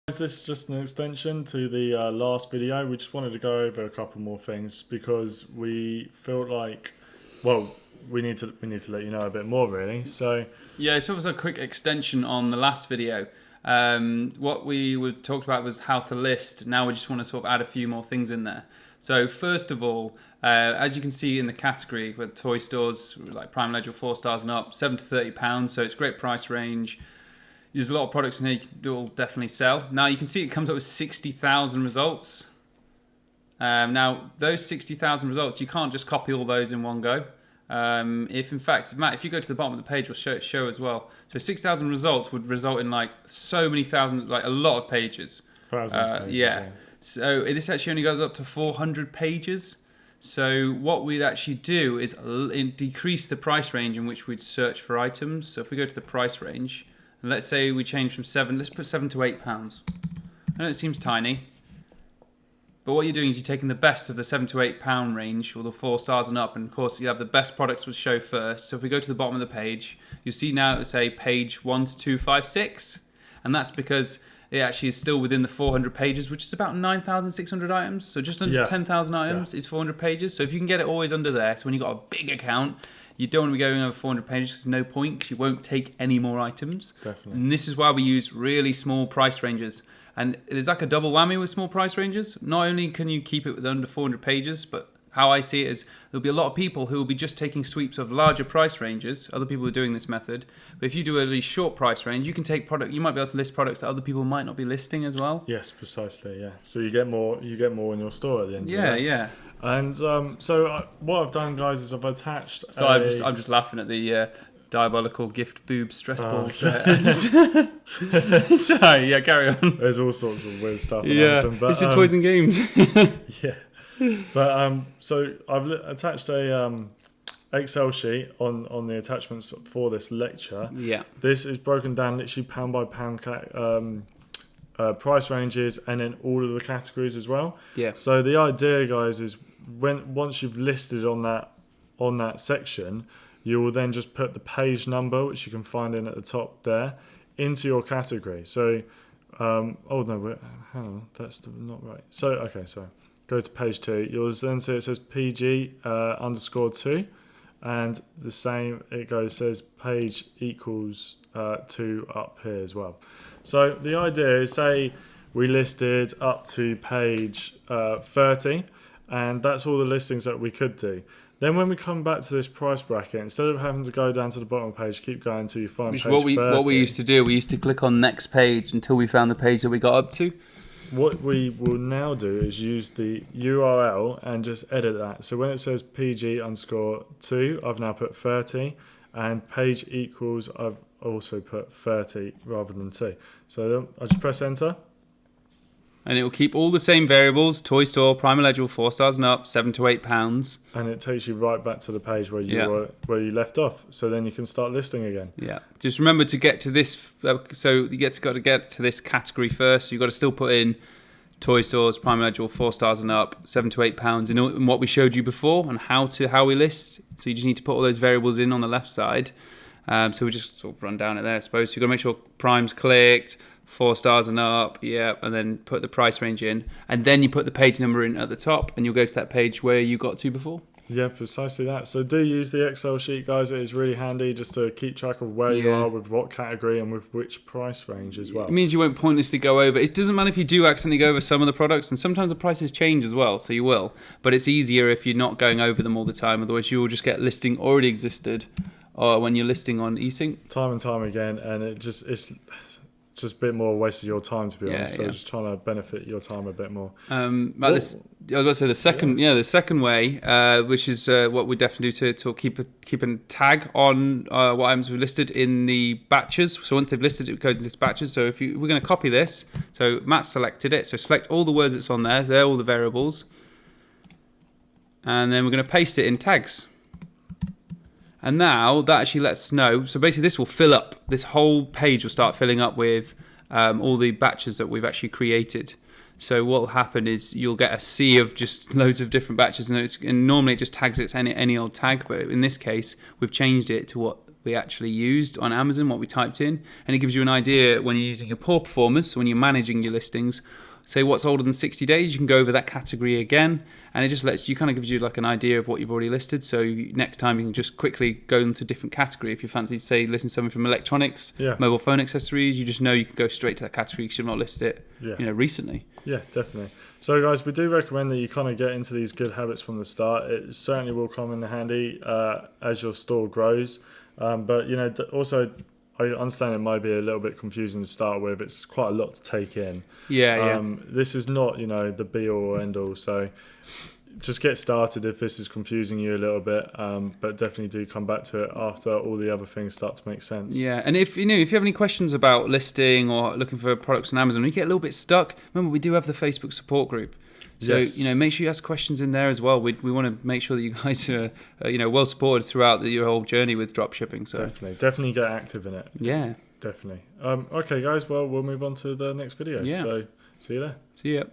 Is this just an extension to the last video? We just wanted to go over a couple more things because we felt like, well, we need to let you know a bit more, really. So yeah, it's also a quick extension on the last video. What we talked about was how to list. Now we just want to sort of add a few more things in there. So first of all, as you can see in the category with toy stores like Prime Ledger 4 stars and up, £7 to £30. So it's a great price range. There's a lot of products in here you will definitely sell. Now you can see it comes up with 60,000 results. Now those 60,000 results, you can't just copy all those in one go. If in fact, Matt, if you go to the bottom of the page, we'll show as well. So 6,000 results would result in like so many thousands, like a lot of pages. Thousands of pages. Yeah. So this actually only goes up to 400 pages. So what we'd actually do is decrease the price range in which we'd search for items. So if we go to the price range, and let's say we change from let's put £7 to £8. I know it seems tiny, but what you're doing is you're taking the best of the £7 to £8 range, or the 4 stars and up, and of course you have the best products would show first. So if we go to the bottom of the page, you'll see now it will say page 1 to 256, and that's because it actually is still within the 400 pages, which is about 9,600 items. So just under 10,000 items is 400 pages. So if you can get it always under there, so when you've got a big account, you don't want to be going over 400 pages because there's no point, because you won't take any more items. Definitely. And this is why we use really small price ranges. And it's like a double whammy with small price ranges. Not only can you keep it with under 400 pages, but how I see it is there'll be a lot of people who will be just taking sweeps of larger price ranges. Other people are doing this method. But if you do a really short price range, you can take you might be able to list products that other people might not be listing as well. Yes, precisely. Yeah. So you get more in your store at the end. Of the day. Yeah. And so what I've done, guys, is I've attached. So I'm just laughing at the diabolical gift boob stress balls. Okay. Sorry, yeah, carry on. There's all sorts of weird stuff. But, it's in toys and games. Yeah. But so I've attached a Excel sheet on the attachments for this lecture. Yeah. This is broken down literally pound by pound price ranges, and then all of the categories as well. Yeah. So the idea, guys, is once you've listed on that section, you will then just put the page number, which you can find in at the top there, into your category. So, hang on, that's not right. So, okay, so go to page 2. You'll then see it says PG _2, and the same says page equals 2 up here as well. So the idea is, say we listed up to page 30, and that's all the listings that we could do. Then when we come back to this price bracket, instead of having to go down to the bottom of the page, keep going until you find page 30. What we used to do, we used to click on next page until we found the page that we got up to. What we will now do is use the URL and just edit that. So when it says PG _2, I've now put 30, and page equals, I've also put 30 rather than 2. So I just press enter. And it will keep all the same variables: toy store, Prime Ledger 4 stars and up, £7 to £8. And it takes you right back to the page where you left off. So then you can start listing again. Yeah. Just remember to get to this. So you got to get to this category first. You've got to still put in toy stores, Prime Ledger 4 stars and up, £7 to £8 in what we showed you before and how we list. So you just need to put all those variables in on the left side. So we just sort of run down it there, I suppose. So you've got to make sure Prime's clicked, 4 stars and up, and then put the price range in, and then you put the page number in at the top, and you'll go to that page where you got to before. Yeah, precisely that. So do use the Excel sheet, guys. It is really handy just to keep track of where you are with what category and with which price range as well. It means you won't pointlessly go over. It doesn't matter if you do accidentally go over some of the products, and sometimes the prices change as well, so you will. But it's easier if you're not going over them all the time. Otherwise, you will just get listing already existed when you're listing on easync. Time and time again, and it's just a bit more waste of your time, to be honest. So just trying to benefit your time a bit more. I was going to say the second way, which is what we definitely do to keep a tag on what items we've listed in the batches. So once they've listed it goes into batches. So we're going to copy this. So Matt selected it. So select all the words that's on there. They're all the variables. And then we're going to paste it in tags. And now that actually lets us know. So basically this will fill up. This whole page will start filling up with all the batches that we've actually created. So what will happen is you'll get a sea of just loads of different batches. And normally it just tags it any old tag. But in this case, we've changed it to what we actually used on Amazon, what we typed in, and it gives you an idea when you're using your poor performers, so when you're managing your listings. Say what's older than 60 days, you can go over that category again, and it just lets you, kind of gives you like an idea of what you've already listed. So next time you can just quickly go into a different category. If you fancy, say, listen to something from electronics, mobile phone accessories, you just know you can go straight to that category because you've not listed it, recently. Yeah, definitely. So guys, we do recommend that you kind of get into these good habits from the start. It certainly will come in handy as your store grows. But also, I understand it might be a little bit confusing to start with. It's quite a lot to take in. This is not, the be all or end all. So just get started if this is confusing you a little bit. But definitely do come back to it after all the other things start to make sense. Yeah, and if you have any questions about listing or looking for products on Amazon, you get a little bit stuck. Remember, we do have the Facebook support group. So, make sure you ask questions in there as well. We want to make sure that you guys are, well supported throughout your whole journey with dropshipping. So definitely get active in it. Yeah. Definitely. Okay, guys. Well, we'll move on to the next video. Yeah. So, see you there. See ya.